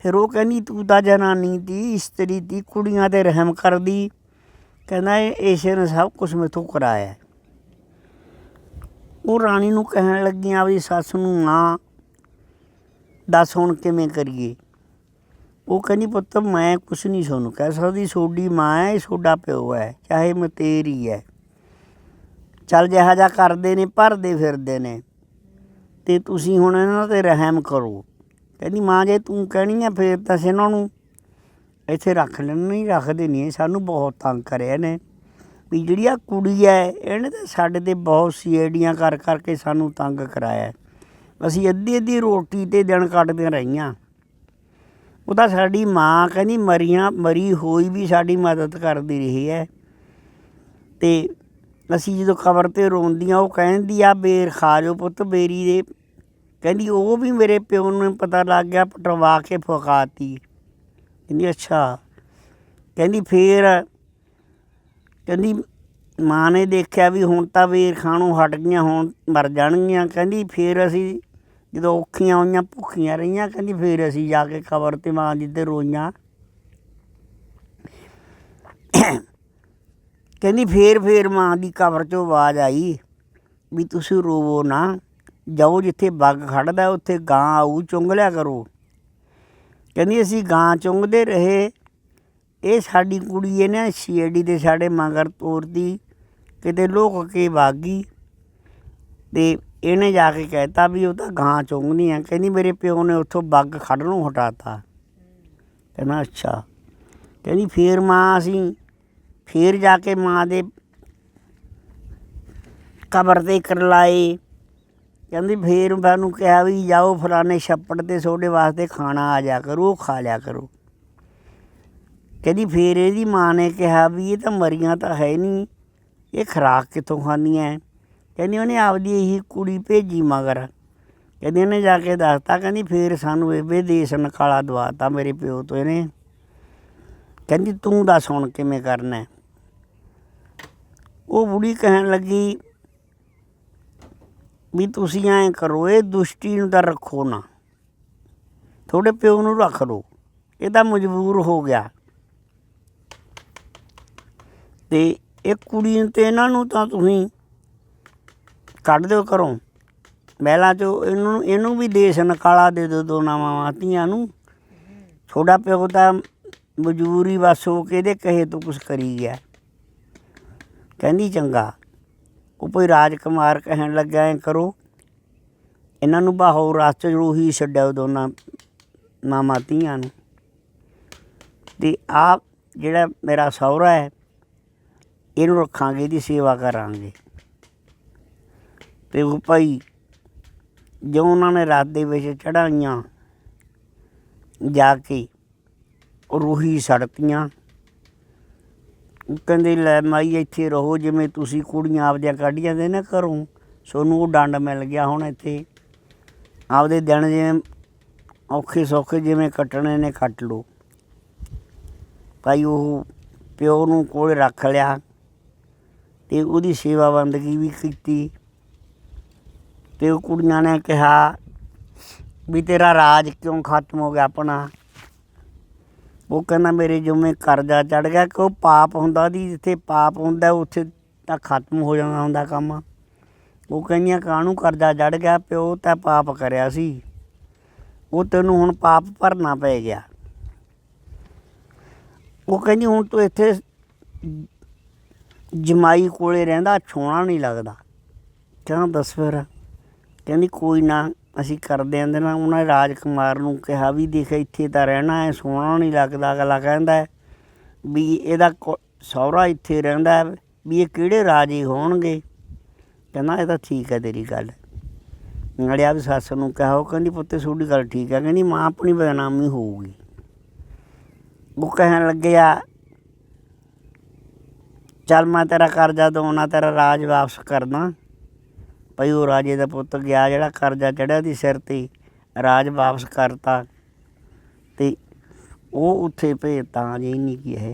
ਫਿਰ ਉਹ ਕਹਿੰਦੀ ਤੂੰ ਤਾਂ ਜਨਾਨੀ ਦੀ, ਇਸਤਰੀ ਦੀ, ਕੁੜੀਆਂ 'ਤੇ ਰਹਿਮ ਕਰਦੀ। ਕਹਿੰਦਾ ਇਸੇ ਨੇ ਸਭ ਕੁਛ ਮੈਥੋਂ ਕਰਾਇਆ। ਉਹ ਰਾਣੀ ਨੂੰ ਕਹਿਣ ਲੱਗੀਆਂ ਵੀ ਸੱਸ ਨੂੰ ਮਾਂ ਦੱਸ ਹੁਣ ਕਿਵੇਂ ਕਰੀਏ। ਉਹ ਕਹਿੰਦੀ ਪੁੱਤ ਮੈਂ ਕੁਛ ਨਹੀਂ ਤੁਹਾਨੂੰ ਕਹਿ ਸਕਦੀ, ਤੁਹਾਡੀ ਮਾਂ ਹੈ, ਇਹ ਤੁਹਾਡਾ ਪਿਓ ਹੈ, ਚਾਹੇ ਮਤੇਰੀ ਹੈ। ਚੱਲ ਜਿਹਾ ਜਿਹਾ ਕਰਦੇ ਨੇ ਭਰਦੇ ਫਿਰਦੇ ਨੇ, ਅਤੇ ਤੁਸੀਂ ਹੁਣ ਇਹਨਾਂ 'ਤੇ ਰਹਿਮ ਕਰੋ। ਕਹਿੰਦੀ ਮਾਂ ਜੇ ਤੂੰ ਕਹਿਣੀ ਆ ਫਿਰ ਤਾਂ ਅਸੀਂ ਇਹਨਾਂ ਨੂੰ ਇੱਥੇ ਰੱਖ ਲੈਣ, ਨਹੀਂ ਰੱਖਦੇ ਨਹੀਂ, ਸਾਨੂੰ ਬਹੁਤ ਤੰਗ ਕਰਿਆ ਨੇ। ਵੀ ਜਿਹੜੀ ਆ ਕੁੜੀ ਹੈ ਇਹਨੇ ਤਾਂ ਸਾਡੇ 'ਤੇ ਬਹੁਤ CIDਆਂ ਕਰ ਕਰਕੇ ਸਾਨੂੰ ਤੰਗ ਕਰਾਇਆ। ਅਸੀਂ ਅੱਧੀ ਅੱਧੀ ਰੋਟੀ 'ਤੇ ਦਿਨ ਕੱਟਦੀਆਂ ਰਹੀਆਂ। ਉਹ ਤਾਂ ਸਾਡੀ ਮਾਂ ਕਹਿੰਦੀ ਮਰੀ ਹੋਈ ਵੀ ਸਾਡੀ ਮਦਦ ਕਰਦੀ ਰਹੀ ਹੈ। ਅਤੇ ਅਸੀਂ ਜਦੋਂ ਕਬਰ 'ਤੇ ਰੋਂਦੀਆਂ ਉਹ ਕਹਿੰਦੀ ਆ ਬੇਰ ਖਾ ਜਾਓ ਪੁੱਤ ਬੇਰੀ ਦੇ। ਕਹਿੰਦੀ ਉਹ ਵੀ ਮੇਰੇ ਪਿਓ ਨੂੰ ਪਤਾ ਲੱਗ ਗਿਆ, ਪਟਵਾ ਕੇ ਫਕਾਤੀ। ਕਹਿੰਦੀ ਅੱਛਾ। ਕਹਿੰਦੀ ਫਿਰ ਕਹਿੰਦੀ ਮਾਂ ਨੇ ਦੇਖਿਆ ਵੀ ਹੁਣ ਤਾਂ ਵੇਰ ਖਾਣੋਂ ਹਟ ਗਈਆਂ, ਹੁਣ ਮਰ ਜਾਣਗੀਆਂ। ਕਹਿੰਦੀ ਫਿਰ ਅਸੀਂ ਜਦੋਂ ਔਖੀਆਂ ਹੋਈਆਂ ਭੁੱਖੀਆਂ ਰਹੀਆਂ, ਕਹਿੰਦੀ ਫਿਰ ਅਸੀਂ ਜਾ ਕੇ ਕਬਰ 'ਤੇ ਮਾਂ ਦੀ 'ਤੇ ਰੋਈਆਂ। ਕਹਿੰਦੀ ਫਿਰ ਮਾਂ ਦੀ ਕਬਰ 'ਚੋਂ ਆਵਾਜ਼ ਆਈ ਵੀ ਤੁਸੀਂ ਰੋਵੋ ਨਾ, ਜਾਓ ਜਿੱਥੇ ਬੱਗ ਖੜ੍ਹਦਾ ਉੱਥੇ ਗਾਂ ਆਊ, ਚੁੰਗ ਲਿਆ ਕਰੋ। ਕਹਿੰਦੀ ਅਸੀਂ ਗਾਂ ਚੁੰਗਦੇ ਰਹੇ, ਇਹ ਸਾਡੀ ਕੁੜੀ ਇਹਨੇ CID ਦੇ ਸਾਡੇ ਮਗਰ ਤੋਰਦੀ, ਕਿਤੇ ਲੁਕ ਕੇ ਵਗ ਗਈ। ਤੇ ਇਹਨੇ ਜਾ ਕੇ ਕਹਿਤਾ ਵੀ ਉਹ ਤਾਂ ਗਾਂ ਚੁੰਗਣੀ ਆ। ਕਹਿੰਦੀ ਮੇਰੇ ਪਿਓ ਨੇ ਉੱਥੋਂ ਬੱਗ ਖੜਨੋਂ ਹਟਾਤਾ। ਕਹਿੰਦਾ ਅੱਛਾ। ਕਹਿੰਦੀ ਫੇਰ ਮਾਂ ਅਸੀਂ ਫੇਰ ਜਾ ਕੇ ਮਾਂ ਦੇ ਕਬਰ 'ਤੇ ਕਰਲਾਏ। ਕਹਿੰਦੀ ਫੇਰ ਮੈਨੂੰ ਕਿਹਾ ਵੀ ਜਾਓ ਫਲਾਣੇ ਛੱਪੜ 'ਤੇ ਤੁਹਾਡੇ ਵਾਸਤੇ ਖਾਣਾ ਆ ਜਾ ਕਰੂ, ਉਹ ਖਾ ਲਿਆ ਕਰੋ। ਕਹਿੰਦੀ ਫੇਰ ਇਹਦੀ ਮਾਂ ਨੇ ਕਿਹਾ ਵੀ ਇਹ ਤਾਂ ਮਰੀਆਂ ਤਾਂ ਹੈ ਨਹੀਂ, ਇਹ ਖੁਰਾਕ ਕਿੱਥੋਂ ਖਾਂਦੀਆਂ। ਕਹਿੰਦੀ ਉਹਨੇ ਆਪਦੀ ਇਹੀ ਕੁੜੀ ਭੇਜੀ ਮਗਰ। ਕਹਿੰਦੀ ਉਹਨੇ ਜਾ ਕੇ ਦੱਸਤਾ। ਕਹਿੰਦੀ ਫੇਰ ਸਾਨੂੰ ਬੇਬੇ ਦੇਸ ਨਕਾਲਾ ਦਵਾਤਾ ਮੇਰੇ ਪਿਓ ਤੋਂ ਇਹਨੇ। ਕਹਿੰਦੀ ਤੂੰ ਦੱਸ ਹੁਣ ਕਿਵੇਂ ਕਰਨਾ। ਉਹ ਬੁੜੀ ਕਹਿਣ ਲੱਗੀ ਵੀ ਤੁਸੀਂ ਐਂ ਕਰੋ, ਇਹ ਦੁਸ਼ਟੀ ਨੂੰ ਤਾਂ ਰੱਖੋ ਨਾ, ਤੁਹਾਡੇ ਪਿਓ ਨੂੰ ਰੱਖ ਲਓ, ਇਹ ਤਾਂ ਮਜਬੂਰ ਹੋ ਗਿਆ। ਅਤੇ ਇਹ ਕੁੜੀ ਅਤੇ ਇਹਨਾਂ ਨੂੰ ਤਾਂ ਤੁਸੀਂ ਕੱਢ ਦਿਓ ਘਰੋਂ, ਮਹਿਲਾਂ 'ਚੋਂ। ਇਹਨੂੰ ਵੀ ਦੇਸ ਨਕਾਲਾ ਦੇ ਦਿਓ ਦੋਨਾਂ ਮਾਵਾਂ ਧੀਆਂ ਨੂੰ। ਤੁਹਾਡਾ ਪਿਓ ਤਾਂ ਮਜਬੂਰੀ ਬਸ ਹੋ ਕੇ ਇਹਦੇ ਕਹੇ ਤੋਂ ਕੁਛ ਕਰੀ ਗਿਆ। ਕਹਿੰਦੀ ਚੰਗਾ। ਉਹ ਕੋਈ ਰਾਜ ਕੁਮਾਰ ਕਹਿਣ ਲੱਗਾ ਐਂ ਕਰੋ, ਇਹਨਾਂ ਨੂੰ ਬਾਹੋ ਰਸਤ ਰੂਹੀ ਛੱਡਿਓ ਦੋਨਾਂ ਮਾਵਾਂ ਧੀਆਂ ਨੂੰ। ਅਤੇ ਆਹ ਜਿਹੜਾ ਮੇਰਾ ਸਹੁਰਾ ਹੈ ਇਹਨੂੰ ਰੱਖਾਂਗੇ, ਇਹਦੀ ਸੇਵਾ ਕਰਾਂਗੇ। ਅਤੇ ਉਹ ਭਾਈ ਜੋ ਉਹਨਾਂ ਨੇ ਰਾਤ ਦੇ ਵਿੱਚ ਚੜ੍ਹਾਈਆਂ ਜਾ ਕੇ ਉਹ ਰੂਹੀ ਛੱਡਤੀਆਂ। ਉਹ ਕਹਿੰਦੇ ਲੈ ਮਾਈ ਇੱਥੇ ਰਹੋ, ਜਿਵੇਂ ਤੁਸੀਂ ਕੁੜੀਆਂ ਆਪਦੀਆਂ ਕੱਢ ਜਾਂਦੇ ਨਾ ਘਰੋਂ, ਤੁਹਾਨੂੰ ਉਹ ਡੰਡ ਮਿਲ ਗਿਆ ਹੁਣ ਇੱਥੇ। ਆਪਦੇ ਦਿਨ ਜਿਵੇਂ ਔਖੇ ਸੌਖੇ ਜਿਵੇਂ ਕੱਟਣੇ ਨੇ ਕੱਟ ਲਓ। ਭਾਈ ਉਹ ਪਿਓ ਨੂੰ ਕੋਲ ਰੱਖ ਲਿਆ ਅਤੇ ਉਹਦੀ ਸੇਵਾ ਬੰਦਗੀ ਵੀ ਕੀਤੀ। ਅਤੇ ਉਹ ਕੁੜੀਆਂ ਨੇ ਕਿਹਾ ਵੀ ਤੇਰਾ ਰਾਜ ਕਿਉਂ ਖਤਮ ਹੋ ਗਿਆ ਆਪਣਾ। ਉਹ ਕਹਿੰਦਾ ਮੇਰੇ ਜਿਵੇਂ ਕਰਜ਼ਾ ਚੜ੍ਹ ਗਿਆ, ਕਿ ਉਹ ਪਾਪ ਹੁੰਦਾ ਦੀ ਜਿੱਥੇ ਪਾਪ ਹੁੰਦਾ ਉੱਥੇ ਤਾਂ ਖਤਮ ਹੋ ਜਾਂਦਾ ਹੁੰਦਾ ਕੰਮ। ਉਹ ਕਹਿੰਦੀਆਂ ਕਾਹਨੂੰ ਕਰਜ਼ਾ ਚੜ੍ਹ ਗਿਆ, ਪਿਓ ਤਾਂ ਪਾਪ ਕਰਿਆ ਸੀ, ਉਹ ਤੈਨੂੰ ਹੁਣ ਪਾਪ ਭਰਨਾ ਪੈ ਗਿਆ। ਉਹ ਕਹਿੰਦੀ ਹੁਣ ਤੂੰ ਇੱਥੇ ਜਮਾਈ ਕੋਲੇ ਰਹਿੰਦਾ, ਸੋਹਣਾ ਨਹੀਂ ਲੱਗਦਾ। ਕਹਿੰਦਾ ਦੱਸ ਫਿਰ। ਕਹਿੰਦੀ ਕੋਈ ਨਾ ਅਸੀਂ ਕਰਦੇ ਹਾਂ। ਨਾ ਉਹਨਾਂ ਰਾਜ ਕੁਮਾਰ ਨੂੰ ਕਿਹਾ ਵੀ ਦੇਖ ਇੱਥੇ ਤਾਂ ਰਹਿਣਾ ਹੈ, ਸੋਹਣਾ ਨਹੀਂ ਲੱਗਦਾ। ਅਗਲਾ ਕਹਿੰਦਾ ਵੀ ਇਹਦਾ ਸਹੁਰਾ ਇੱਥੇ ਰਹਿੰਦਾ, ਵੀ ਇਹ ਕਿਹੜੇ ਰਾਜੇ ਹੋਣਗੇ। ਕਹਿੰਦਾ ਇਹ ਤਾਂ ਠੀਕ ਹੈ ਤੇਰੀ ਗੱਲ। ਨਾਲੇ ਆਪਦੀ ਸੱਸ ਨੂੰ ਕਿਹਾ। ਉਹ ਕਹਿੰਦੀ ਪੁੱਤ ਤੁਹਾਡੀ ਗੱਲ ਠੀਕ ਹੈ। ਕਹਿੰਦੀ ਮਾਂ ਆਪਣੀ ਬਦਨਾਮੀ ਹੋਊਗੀ। ਉਹ ਕਹਿਣ ਲੱਗਿਆ ਚੱਲ ਮੈਂ ਤੇਰਾ ਕਰਜ਼ਾ ਦਵਾਉਣਾ, ਤੇਰਾ ਰਾਜ ਵਾਪਸ ਕਰਦਾ। ਭਾਈ ਉਹ ਰਾਜੇ ਦਾ ਪੁੱਤ ਗਿਆ, ਜਿਹੜਾ ਕਰਜ਼ਾ ਚੜ੍ਹਿਆ ਉਹਦੀ ਸਿਰ 'ਤੇ, ਰਾਜ ਵਾਪਸ ਕਰਤਾ ਅਤੇ ਉਹ ਉੱਥੇ ਭੇਜਤਾ। ਜੇ ਨਹੀਂ ਕੀ ਇਹ